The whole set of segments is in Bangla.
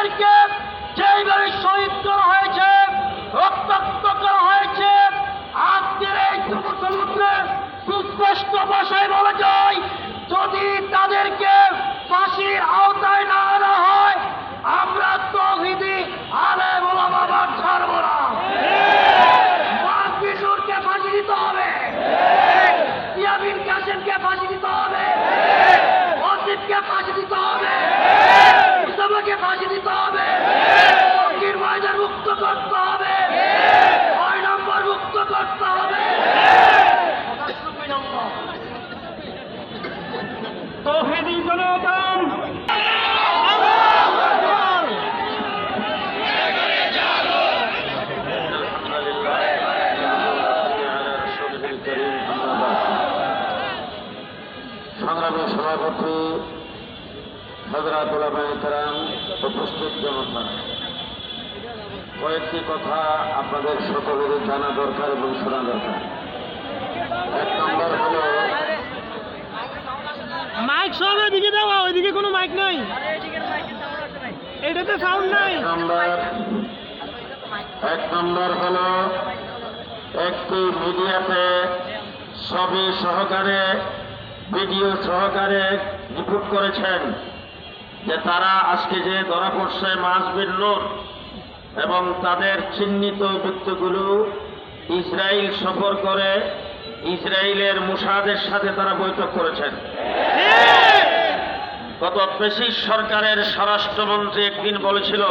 তাদেরকে যেইভাবে শহীদ করা হয়েছে, রক্তাক্ত করা হয়েছে, আজকের এই সমুদ্রে সুস্পষ্ট ভাষায় বলা যায়, যদি তাদেরকে ফাঁসির আওতায় না আনা হয়, আমরা তৌহিদি আলেম ওলামা বাদ ছাড়ব না। কিশোরকে ফাঁসি দিতে হবে, ইয়ামিন কাসেমকে ফাঁসি দিতে হবে, ওসিফকে ফাঁসি দিতে হবে, মুস্তাফাকে ফাঁসি দিতে হবে, ফকির ময়দান মুক্ত করতে হবে, 6 নম্বর মুক্ত করতে হবে। তৌহিদি জনতা সংগ্রামী সভাপতি হযরত উলামায়ে কেরাম, উপস্থিত জনতা, কয়েকটি কথা আপনাদের সকলেরই জানা দরকার এবং শোনা দরকার। 1 নম্বর হলো মাইক সব এদিকে দেওয়া, ওইদিকে কোনো মাইক নাই, এটাতে সাউন্ড নাই। 1 নম্বর হলো একটি মিডিয়াতে ছবি সহকারে, ভিডিও সহকারে রিপোর্ট করেছেন যে তারা আজকে যে ধরা পড়ছে মাসবির নূর এবং তাদের চিহ্নিত ব্যক্তিগুলো ইসরায়েল সফর করে ইসরায়েলের মুসাদের সাথে তারা বৈঠক করেছেন। গত পেশিস সরকারের স্বরাষ্ট্রমন্ত্রী একদিন বলেছিল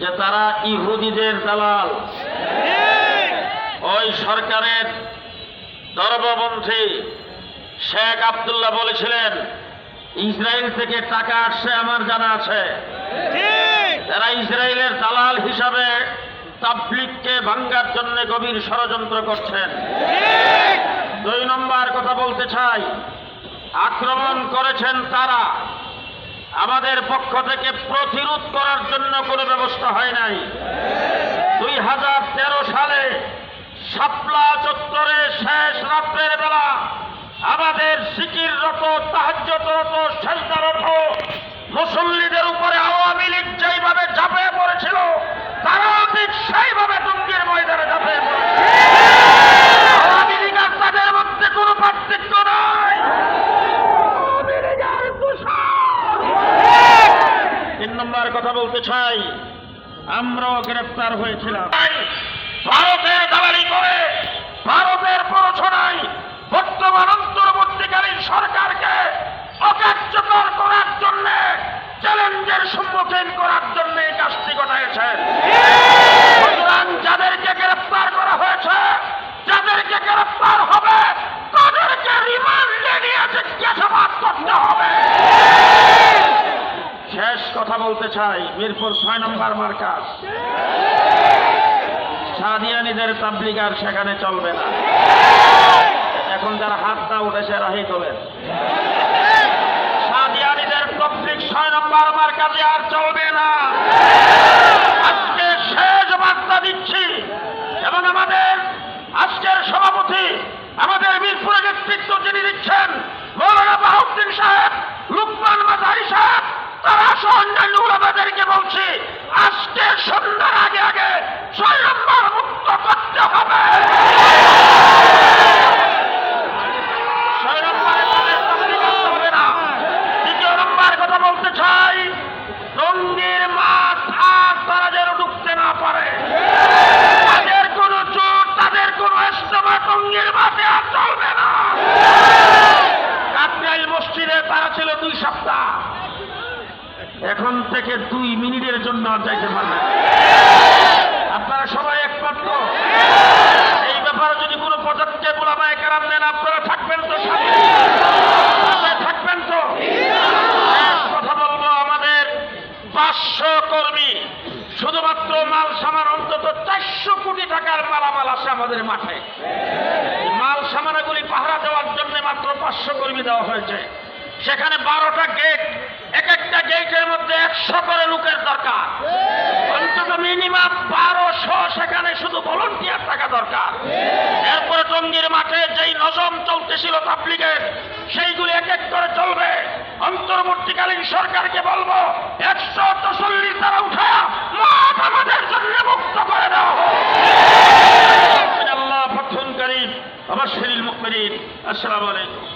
যে তারা ইহুদিদের দালাল। ওই সরকারের ধর্মমন্ত্রী শেখ আব্দুল্লাহ বলেছিলেন ইসরায়েল থেকে টাকা আসছে আমার জানা আছে, তারা ইসরায়েলের দালাল হিসাবে তাবলীগকে ভাঙ্গার জন্য গভীর ষড়যন্ত্র করছেন। 2 নম্বর কথা বলতে চাই, আক্রমণ করেছেন তারা, আমাদের পক্ষ থেকে প্রতিরোধ করার জন্য কোনো ব্যবস্থা হয় নাই। 2013 সালে শাপলা চত্বরে শেষ রাত্রের বেলা আমাদের জিকিররত, তাহাজ্জুদরত, সেজদারত মুসল্লিদের উপরে আওয়ামী লীগ যেইভাবে ঝাঁপিয়ে পড়েছিল, তারাও ঠিক সেইভাবে টঙ্গীর ময়দানে ঝাঁপিয়ে পড়েছে। আওয়ামী লীগ আর তাদের মধ্যে কোনো পার্থক্য নাই। 3 নম্বর কথা বলতে চাই, আমরাও গ্রেফতার হয়েছিলাম। ভারতের দালালি করে, ভারতের প্ররোচনায় বর্তমান অন্তর্বর্তীকালীন সরকারকে অকার্যকর করার জন্য, চ্যালেঞ্জের সম্মুখীন করার জন্য এই কাজটি ঘটাইছেন। সুতরাং যাদেরকে গ্রেফতার করা হয়েছে, যাদেরকে গ্রেফতার হবে, তাদেরকে রিমান্ডে নিয়ে জিজ্ঞাসাবাদ করতে হবে। শেষ কথা বলতে চাই, মিরপুর 6 নম্বর মার্কাজ সাদিয়ানীদের তাবলীগ আর সেখানে চলবে না। এখন যারা হাতটা উঠেছে রাহি তোলেন, সাদিয়ানীদের তাবলীগ 6 নম্বর মার্কাজে আর চলবে না। আজকে শেষ বার্তা দিচ্ছি এবং আমাদের আজকের সভাপতি, আমাদের মিরপুরের নেতৃত্ব যিনি দিচ্ছেন মৌলানা বাহাউদ্দিন সাহেব, লুকমান মাজারি সাহেব, তারা সহ অন্যান্য উলামাদেরকে বলছি, আজকে সন্ধ্যার আগে আগে 6 নম্বর মুক্ত করতে হবে। 6 নম্বরে তাদের তাবলীগ করতে হবে না। 2 নম্বর কথা বলতে চাই, টঙ্গীর মাঠ আর তারা যেন ঢুকতে না পারে। তাদের কোনো জোট, তাদের কোনো ইজতেমা টঙ্গীর মাঠে আর চলবে না। কাকরাইল মসজিদে তারা ছিল 2 সপ্তাহ, এখন থেকে 2 মিনিটের জন্য আর যাইতে পারবেন। আপনারা সবাই একমাত্র এই ব্যাপারে যদি কোনো পদক্ষেপ উলামায়ে কেরাম নেন, আপনারা থাকবেন তো সাথে? থাকবেন তো? কথা বলবো, আমাদের 500 কর্মী, শুধুমাত্র মাল সামান অন্তত 400 কোটি টাকার মালামাল আসে আমাদের মাঠে। মাল সামানাগুলি পাহারা দেওয়ার জন্য মাত্র 500 কর্মী দেওয়া হয়েছে। সেখানে 12টা গেট, এক একটা গেটের মধ্যে 100 করে লোকের দরকার। অন্তত মিনিমাম 1200 সেখানে শুধু ভলান্টিয়ার থাকা দরকার। এরপরে টঙ্গীর মাঠে যেই নজম চলতেছিল তাবলীগের, সেইগুলি এক এক করে চলবে। অন্তর্বর্তীকালীন সরকারকে বলবো 144 ধারা উঠায়া মাঠ আমাদের জন্য মুক্ত করে দাও। আল্লাহ ফতহুন কারীম, আবাশশিরিল মুমিনিন। আসসালামু আলাইকুম।